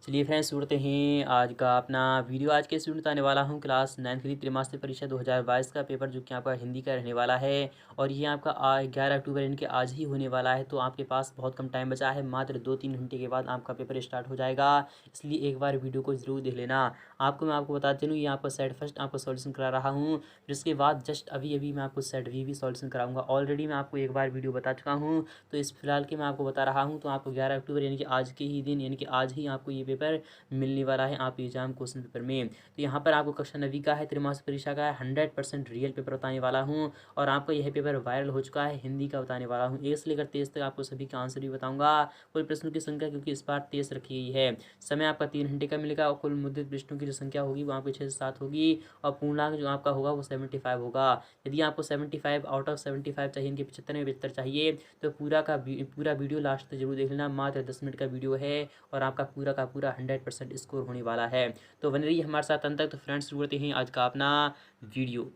चलिए फ्रेंड्स शुरू करते हैं आज का अपना वीडियो। आज के इस वीडियो बताने वाला हूँ क्लास 9th की त्रैमासिक परीक्षा 2022 का पेपर जो कि आपका हिंदी का रहने वाला है। और ये आपका 11 अक्टूबर इनके आज ही होने वाला है। तो आपके पास बहुत कम टाइम बचा है, मात्र 2-3 घंटे के बाद आपका पेपर स्टार्ट हो जाएगा। इसलिए एक बार वीडियो को ज़रूर देख लेना। मैं आपको बता चलूँ, ये आपका सेट फर्स्ट आपको सॉल्यूशन करा रहा हूँ। फिर इसके बाद जस्ट अभी मैं आपको सेट वी भी सॉल्यूशन कराऊंगा। ऑलरेडी मैं आपको एक बार वीडियो बता चुका हूँ। तो इस फिलहाल के मैं आपको बता रहा हूँ। तो आपको 11 अक्टूबर यानी कि आज के ही दिन यानी कि आज ही आपको ये पेपर मिलने वाला है आप एग्जाम क्वेश्चन पेपर में। तो यहाँ पर आपको कक्षा 9वीं का है, त्रैमासिक परीक्षा का है, 100% रियल पेपर बताने वाला हूँ। और आपका यह पेपर वायरल हो चुका है, हिंदी का बताने वाला हूँ। 1 से लेकर 23 तक आपको सभी का आंसर भी बताऊंगा। कुल प्रश्नों की संख्या क्योंकि इस बार 23 रखी गई है। समय आपका 3 घंटे का मिलेगा और कुल मुद्रित पृष्ठों की जो संख्या होगी वो आपकी 6 से 7 होगी। और पूर्णांक जो आपका होगा वो 75 होगा। यदि आपको 75 आउट ऑफ 75 चाहिए, इनके 75 में 75 चाहिए, तो पूरा वीडियो लास्ट तक जरूर देख लेना। मात्र 10 मिनट का वीडियो है और आपका पूरा का पूरा 100% स्कोर होने वाला है। तो बने रहिए हमारे साथ अंत तक। तो फ्रेंड्स शुरू करते हैं आज का अपना वीडियो।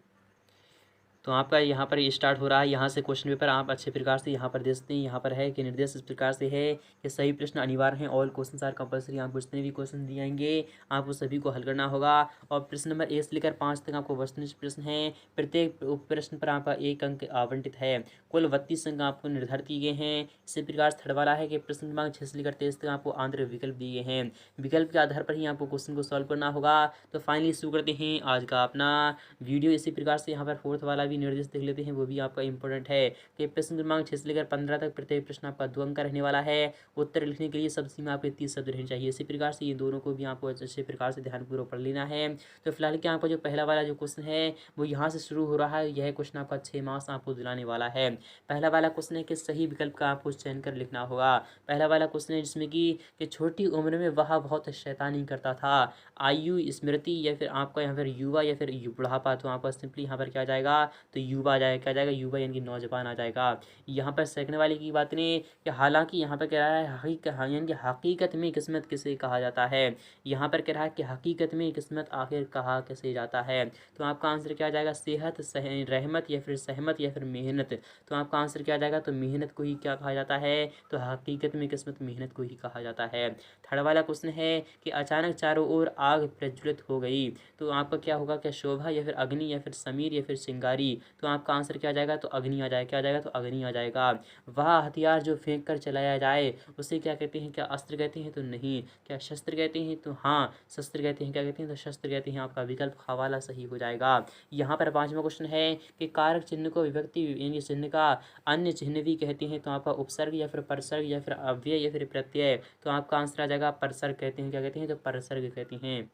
तो आपका यहाँ पर स्टार्ट हो रहा है। यहाँ से क्वेश्चन पेपर आप अच्छे प्रकार से यहाँ पर देख सकते हैं। यहाँ पर है कि निर्देश इस प्रकार से है कि सही प्रश्न अनिवार्य हैं। All question are compulsory. आपको जितने भी क्वेश्चन दिए जाएंगे आपको सभी को हल करना होगा। और प्रश्न नंबर 1 से लेकर 5 तक आपको वस्तुनिष्ठ प्रश्न है। प्रत्येक प्रश्न पर आपका 1 अंक आवंटित है। कुल 32 अंक आपको निर्धारित किए गए हैं। इसी प्रकार से थर्ड वाला है कि प्रश्न क्रमांक 6 से लेकर 23 तक आपको आंतरिक विकल्प दिए गए हैं। विकल्प के आधार पर ही आपको क्वेश्चन को सॉल्व करना होगा। तो फाइनली शुरू करते हैं आज का अपना वीडियो। इसी प्रकार से यहाँ पर फोर्थ वाला भी निर्देश देख लेते हैं, वो भी आपका इंपॉर्टेंट है कि प्रश्न क्रमांक 6 से लेकर 15 तक प्रत्येक प्रश्न आपका 2 अंक का रहने वाला है। उत्तर लिखने के लिए शब्द सीमा आपके 30 शब्द रहने चाहिए। इसी प्रकार से ये दोनों को भी आपको अच्छे प्रकार से ध्यानपूर्वक पढ़ लेना है। तो फिलहाल क्या आपका जो पहला वाला जो क्वेश्चन है वो यहाँ से शुरू हो रहा है। यह क्वेश्चन आपका 6 मार्क्स आपको दिलाने वाला है। पहला वाला क्वेश्चन है कि सही विकल्प का आपको चयन कर लिखना होगा। पहला वाला क्वेश्चन है जिसमें कि छोटी उम्र में वह बहुत शैतानी करता था। आयु, स्मृति या फिर आपका यहाँ पर युवा या फिर बुढ़ापा। तो आपका सिंपली यहाँ पर क्या जाएगा, तो युवा आ जाएगा। क्या जाएगा, युवा यानी कि नौजवान आ जाएगा। यहाँ पर सेकंड वाले की बात नहीं कि हालांकि यहाँ पर कह रहा है यानी कि हकीकत में किस्मत किसे कहा जाता है। यहाँ पर कह रहा है कि हकीकत में किस्मत आखिर कहा कैसे जाता है। तो आपका आंसर क्या जाएगा, सेहत, रहमत या फिर सहमत या फिर मेहनत। तो आपका आंसर क्या जाएगा, तो मेहनत को ही क्या कहा जाता है, तो हकीकत में किस्मत मेहनत को ही कहा जाता है। थर्ड वाला क्वेश्चन है कि अचानक चारों ओर आग प्रज्वलित हो गई। तो आपका क्या होगा, क्या शोभा या फिर अग्नि या फिर समीर या फिर चिंगारी। तो आपका आंसर क्या आ जाएगा, तो अग्नि आ जाएगा। क्या आ जाएगा, तो अग्नि आ जाएगा। वह हथियार जो फेंक कर चलाया जाए उसे क्या कहते हैं, क्या अस्त्र कहते हैं, तो नहीं। क्या शस्त्र कहते हैं, तो हाँ शस्त्र कहते हैं। क्या कहते हैं, तो शस्त्र कहते हैं। आपका विकल्प हवाला सही हो जाएगा। यहाँ पर 5वां क्वेश्चन है कि कारक चिन्ह को विभक्ति यानी चिन्ह का अन्य चिन्ह भी कहते हैं। तो आपका उपसर्ग या फिर परसर्ग या फिर अव्यय या फिर प्रत्यय। तो आपका आंसर आ जाएगा परसर्ग कहते हैं। क्या कहते हैं, तो परसर्ग कहते हैं।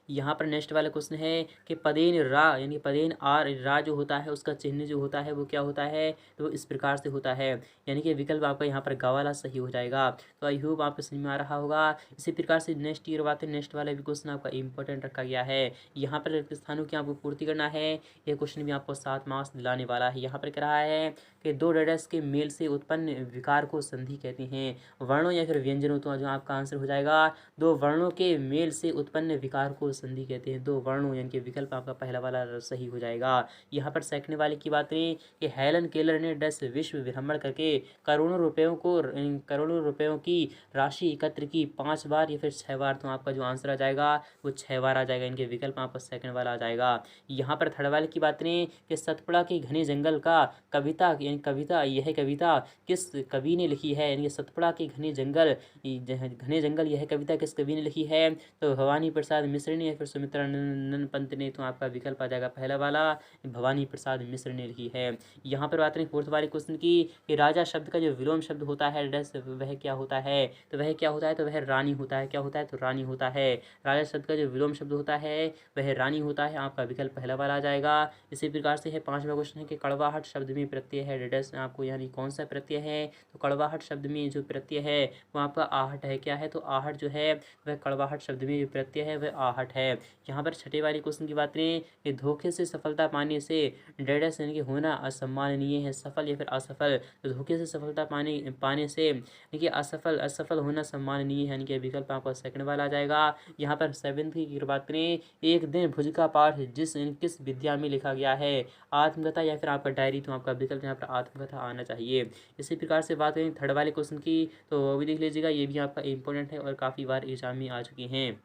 यहाँ पर नेक्स्ट वाला क्वेश्चन है कि पदेन रा यानी पदेन आर रा जो होता है उसका चिन्ह जो होता है वो क्या होता है, तो इस प्रकार से होता है। यानी कि विकल्प आपका यहाँ पर गा वाला सही हो जाएगा। तो आई होप आपको समझ में आ रहा होगा। इसी प्रकार से नेक्स्ट ईयर बात है, नेक्स्ट वाला भी क्वेश्चन आपका इंपॉर्टेंट रखा गया है। यहाँ पर रिक्त स्थानों की आपको पूर्ति करना है। यह क्वेश्चन भी आपको 7 मार्क्स दिलाने वाला है। यहाँ पर कह रहा है कि 2 डेडस के मेल से उत्पन्न विकार को संधि कहते हैं। वर्णों या फिर व्यंजनों, तो जो आपका आंसर हो जाएगा 2 वर्णों के मेल से उत्पन्न विकार को संधि कहते हैं। 2 वर्णों यानी कि विकल्प आपका पहला वाला सही हो जाएगा। यहाँ पर सेकंड वाले की बात करें कि हेलन केलर ने 10 विश्व भ्रमण करके करोड़ों रुपयों की राशि एकत्र की 5 बार या फिर 6 बार। तो आपका जो आंसर आ जाएगा वो 6 बार आ जाएगा। इनके विकल्प आपका सेकंड वाला आ जाएगा। यहाँ पर थर्ड वाले की बात करें कि सतपुड़ा के घने जंगल का यह कविता किस कवि ने लिखी है। यानी सतपुड़ा के घने जंगल यह कविता किस कवि ने लिखी है, तो भवानी प्रसाद मिश्र ने या फिर सुमित्रा नंदन पंत ने। तो आपका विकल्प आ जाएगा पहला वाला, भवानी प्रसाद मिश्र ने लिखी है। यहाँ पर बात करें फोर्थ वाले क्वेश्चन की कि राजा शब्द का जो विलोम शब्द होता है वह क्या होता है, तो वह क्या होता है, तो वह रानी होता है। क्या होता है, तो रानी होता है। राजा शब्द का जो विलोम शब्द होता है वह रानी होता है। आपका विकल्प पहला वाला आ जाएगा। इसी प्रकार से है 5वां क्वेश्चन है कि कड़वाहट शब्द में प्रत्यय है डेडस आपको यानी कौन सा प्रत्यय है, तो कड़वाहट शब्द में जो प्रत्यय है वो आपका आहट है। क्या है, तो आहट जो है वह कड़वाहट शब्द में जो प्रत्यय है वह आहट है। यहाँ पर छठे वाले क्वेश्चन की बात करें कि धोखे से सफलता पाने से डेडस यानी कि होना असम्माननीय है, सफल या फिर असफल। तो धोखे से सफलता पाने से देखिए असफल होना सम्माननीय है, यानी कि विकल्प आपका सेकंड वाला आ जाएगा। यहाँ पर 7th की बात करें, एक दिन भुज का पाठ किस विद्या में लिखा गया है, आत्मकथा या फिर आपका डायरी। तो आपका विकल्प यहाँ पर आत्मकथा आना चाहिए। इसी प्रकार से बात करें थर्ड वाले क्वेश्चन की, तो वो भी देख लीजिएगा, ये भी आपका इंपॉर्टेंट है और काफ़ी बार एग्जाम में आ चुकी हैं।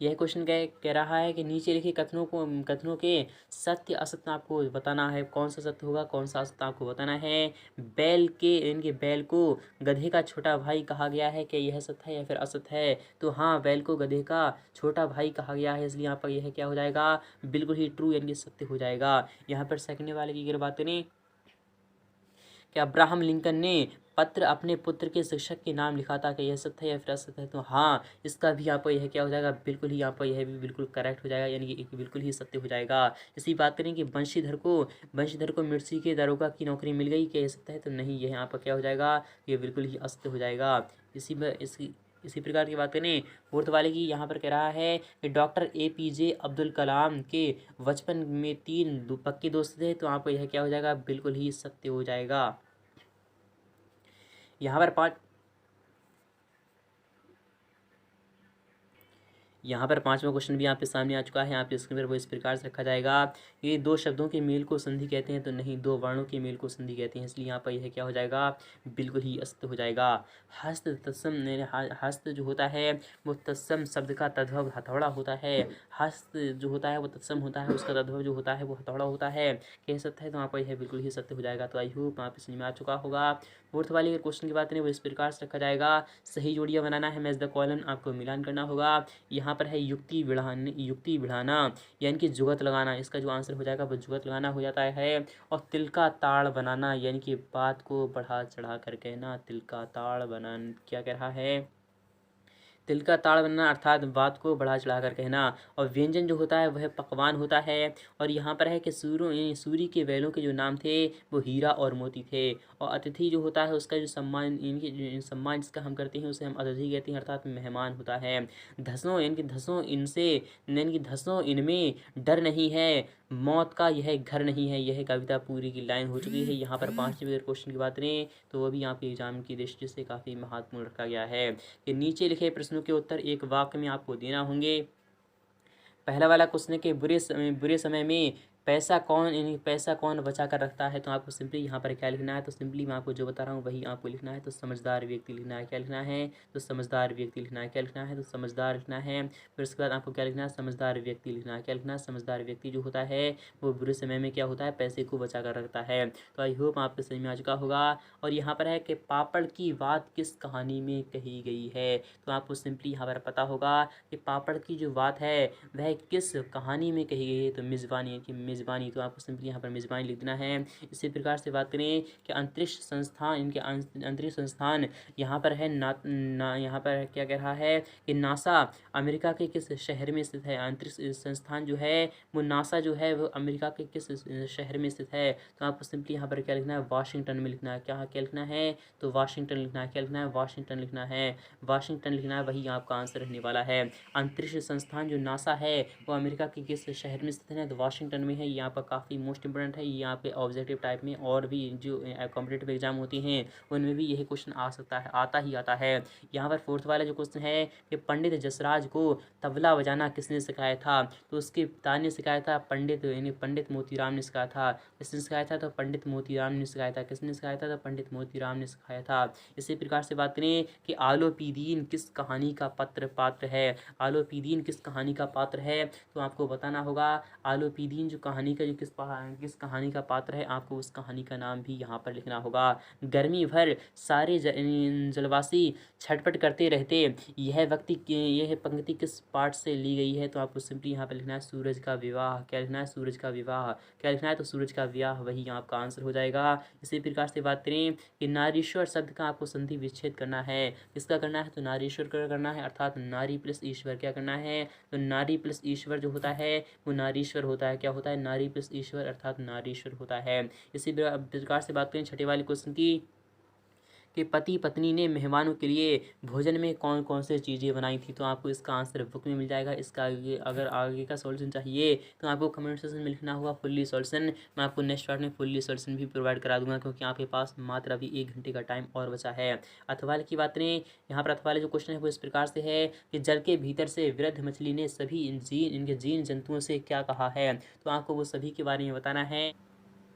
यह क्वेश्चन कह रहा है कि नीचे लिखे कथनों के सत्य असत्य आपको बताना है। कौन सा सत्य होगा, कौन सा असत्य आपको बताना है। इनके बैल को गधे का छोटा भाई कहा गया है, क्या यह सत्य है या फिर असत्य है। तो हाँ, बैल को गधे का छोटा भाई कहा गया है, इसलिए यहाँ पर यह क्या हो जाएगा, बिल्कुल ही ट्रू यानी कि सत्य हो जाएगा। यहाँ पर सेकंड वाले की अगर बात करें कि अब्राहम लिंकन ने पत्र अपने पुत्र के शिक्षक के नाम लिखा था, कि यह सत्य है या फिर असत्य है। तो हाँ, इसका भी यहाँ पर यह क्या हो जाएगा, बिल्कुल ही यहाँ पर यह भी बिल्कुल करेक्ट हो जाएगा, यानी कि एक बिल्कुल ही सत्य हो जाएगा। इसी बात करें कि बंशीधर को मिर्ची के दरोगा की नौकरी मिल गई, क्या यह सत्य है। तो नहीं, यह यहाँ पर क्या हो जाएगा, ये बिल्कुल ही असत्य हो जाएगा। इसी प्रकार की बात करें फोर्थ वाले की, यहाँ पर कह रहा है कि डॉक्टर APJ अब्दुल कलाम के बचपन में 3 पक्के दोस्त थे, तो आपको यह क्या हो जाएगा, बिल्कुल ही सत्य हो जाएगा। यहाँ पर पांचवा क्वेश्चन भी आपके सामने आ चुका है। आपके स्क्रीन पर वो इस प्रकार से रखा जाएगा, ये 2 शब्दों के मेल को संधि कहते हैं। तो नहीं, 2 वर्णों के मेल को संधि कहते हैं, इसलिए यहाँ पर यह क्या हो जाएगा, बिल्कुल ही असत्य हो जाएगा। हस्त जो होता है वो तत्सम शब्द का तद्भव हथौड़ा होता है। हस्त जो होता है वो तत्सम होता है, उसका तद्भव जो होता है वो हथौड़ा होता है। कह सत्य है, तो यहाँ पर यह बिल्कुल ही सत्य हो जाएगा। तो आई होप यहाँ पे समझ में आ चुका होगा। फोर्थ वाले क्वेश्चन की बात करें वो इस प्रकार से रखा जाएगा, सही जोड़ियाँ बनाना है, मैच द कॉलम, आपको मिलान करना होगा। यहाँ पर है युक्ति बढ़ाना यानी कि जुगत लगाना, इसका जो आंसर हो जाएगा वो जुगत लगाना हो जाता है। और तिल का ताड़ बनाना यानी कि बात को बढ़ा चढ़ा कर कहना, तिल का ताड़ बनाना क्या कह रहा है, तिल का ताड़ बनना अर्थात बात को बढ़ा चढ़ा कर कहना। और व्यंजन जो होता है वह पकवान होता है। और यहाँ पर है कि सूर्य के बैलों के जो नाम थे वो हीरा और मोती थे। और अतिथि जो होता है उसका जो सम्मान सम्मान जिसका हम करते हैं उसे हम अतिथि कहते हैं, अर्थात मेहमान होता है। धसों यानी कि धसों इनमें डर नहीं है, मौत का यह घर नहीं है। यह कविता पूरी की लाइन हो चुकी है। यहाँ पर 5वें क्वेश्चन की बात करें तो वो भी आपके एग्जाम की दृष्टि से काफ़ी महत्वपूर्ण रखा गया है कि नीचे लिखे प्रश्नों के उत्तर एक वाक्य में आपको देना होंगे। पहला वाला क्वेश्चन है कि बुरे समय में पैसा कौन बचा कर रखता है। तो आपको सिंपली यहाँ पर क्या लिखना है, तो सिंपली मैं आपको जो बता रहा हूँ वही आपको लिखना है। तो समझदार व्यक्ति लिखना है, क्या लिखना है, तो समझदार व्यक्ति लिखना है, क्या लिखना है, तो समझदार लिखना है। फिर उसके बाद आपको क्या लिखना है, समझदार व्यक्ति लिखना है, क्या लिखना है, समझदार व्यक्ति जो होता है वो बुरे समय में क्या होता है, पैसे को बचा कर रखता है। तो आई होप आपको समझ में आ चुका होगा। और यहाँ पर है कि पापड़ की बात किस कहानी में कही गई है। तो आपको सिंपली यहाँ पर पता होगा कि पापड़ की जो बात है वह किस कहानी में कही गई है, तो मेज़बानी की मेज़बानी। तो आपको सिंपली यहाँ पर मेज़बानी लिख देना है। इसी प्रकार से बात करें कि अंतरिक्ष संस्थान यहाँ पर है यहाँ पर क्या कह रहा है कि नासा अमेरिका के किस शहर में स्थित है। अंतरिक्ष संस्थान जो है वो नासा जो है वो अमेरिका के किस शहर में स्थित है। तो आपको सिंपली यहाँ पर क्या लिखना है, वाशिंगटन में लिखना है। क्या लिखना है, तो वाशिंगटन लिखना है, क्या लिखना है, वाशिंगटन लिखना है, वाशिंगटन लिखना है, वही आपका आंसर रहने वाला है। अंतरिक्ष संस्थान जो नासा है वो अमेरिका के किस शहर में स्थित है, तो वाशिंगटन में है। यहाँ पर काफ़ी मोस्ट इंपोर्टेंट है। यहाँ पे ऑब्जेक्टिव टाइप में और भी जो कॉम्पिटेटिव एग्जाम होती हैं उनमें भी यही क्वेश्चन आ सकता है, आता है। यहाँ पर फोर्थ वाला जो क्वेश्चन है कि पंडित जसराज को तबला बजाना किसने सिखाया था। तो उसके पिता ने सिखाया था, पंडित मोतीराम ने सिखाया था। किसने सिखाया था, तो पंडित मोतीराम ने सिखाया था। किसने सिखाया था, तो पंडित मोतीराम ने सिखाया था। इसी प्रकार से बात करें कि आलोपीदीन किस कहानी का पात्र है। आलोपीदीन किस कहानी का पात्र है, तो आपको बताना होगा आलोपीदीन जो कहानी का जो किस कहानी का पात्र है, आपको उस कहानी का नाम भी यहाँ पर लिखना होगा। गर्मी भर सारे जलवासी छटपट करते रहते, यह पंक्ति किस पाठ से ली गई है। तो आपको सिंपली यहाँ पर लिखना है सूरज का विवाह। क्या लिखना है, सूरज का विवाह, क्या लिखना है, तो सूरज का विवाह, वही आपका आंसर हो जाएगा। इसी प्रकार से बात करें कि नारीश्वर शब्द का आपको संधि विच्छेद करना है। किसका करना है, तो नारीश्वर का करना है, अर्थात नारी प्लस ईश्वर। क्या करना है, तो नारी प्लस ईश्वर जो होता है वो नारीश्वर होता है। क्या होता है, नारी प्लस ईश्वर अर्थात नारीश्वर होता है। इसी प्रकार से बात करें छठे वाले क्वेश्चन की कि पति पत्नी ने मेहमानों के लिए भोजन में कौन कौन से चीज़ें बनाई थी। तो आपको इसका आंसर बुक में मिल जाएगा। इसका अगर आगे का सॉल्यूशन चाहिए तो आपको कमेंट सेक्शन में लिखना होगा फुल्ली सॉल्यूशन। मैं आपको नेक्स्ट पार्ट में फुल्ली सॉल्यूशन भी प्रोवाइड करा दूंगा, क्योंकि आपके पास मात्र अभी 1 घंटे का टाइम और बचा है। अथवाले की बात करें, यहाँ पर अथवाले जो क्वेश्चन है वो इस प्रकार से है कि जल के भीतर से वृद्ध मछली ने सभी इनके जीन जंतुओं से क्या कहा है। तो आपको वो सभी के बारे में बताना है।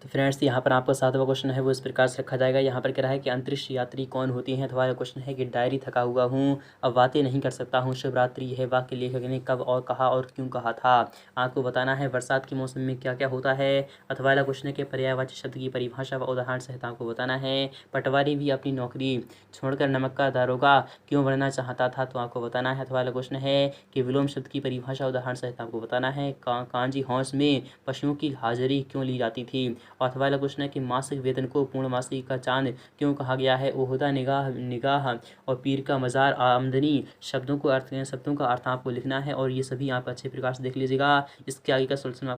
तो फ्रेंड्स यहाँ पर आपका 7वां क्वेश्चन है वो इस प्रकार से रखा जाएगा। यहाँ पर कह रहा है कि अंतरिक्ष यात्री कौन होती हैं। तो हमारा क्वेश्चन है कि डायरी थका हुआ हूँ, अब बातें नहीं कर सकता हूँ, शुभ रात्रि। यह वाक्य लेखक ने कब और कहा और क्यों कहा था। आपको बताना है बरसात के मौसम में क्या क्या होता है। अथवा वाला क्वेश्चन है कि पर्यायवाची शब्द की परिभाषा व उदाहरण सहित आपको बताना है। पटवारी भी अपनी नौकरी छोड़कर नमक का दारोगा क्यों बनना चाहता था, तो आपको बताना है। अथवा वाला क्वेश्चन है कि विलोम शब्द की परिभाषा उदाहरण सहित आपको बताना है। कांजी हौस में पशुओं की हाजिरी क्यों ली जाती थी। और अथवा वाला क्वेश्चन है कि मासिक वेतन को पूर्णमासिक का चांद क्यों कहा गया है। ओहदा निगाह निगाह और पीर का मज़ार आमदनी शब्दों का अर्थ आपको लिखना है और ये सभी आप अच्छे प्रकार से देख लीजिएगा। इसके आगे का सोल्यूशन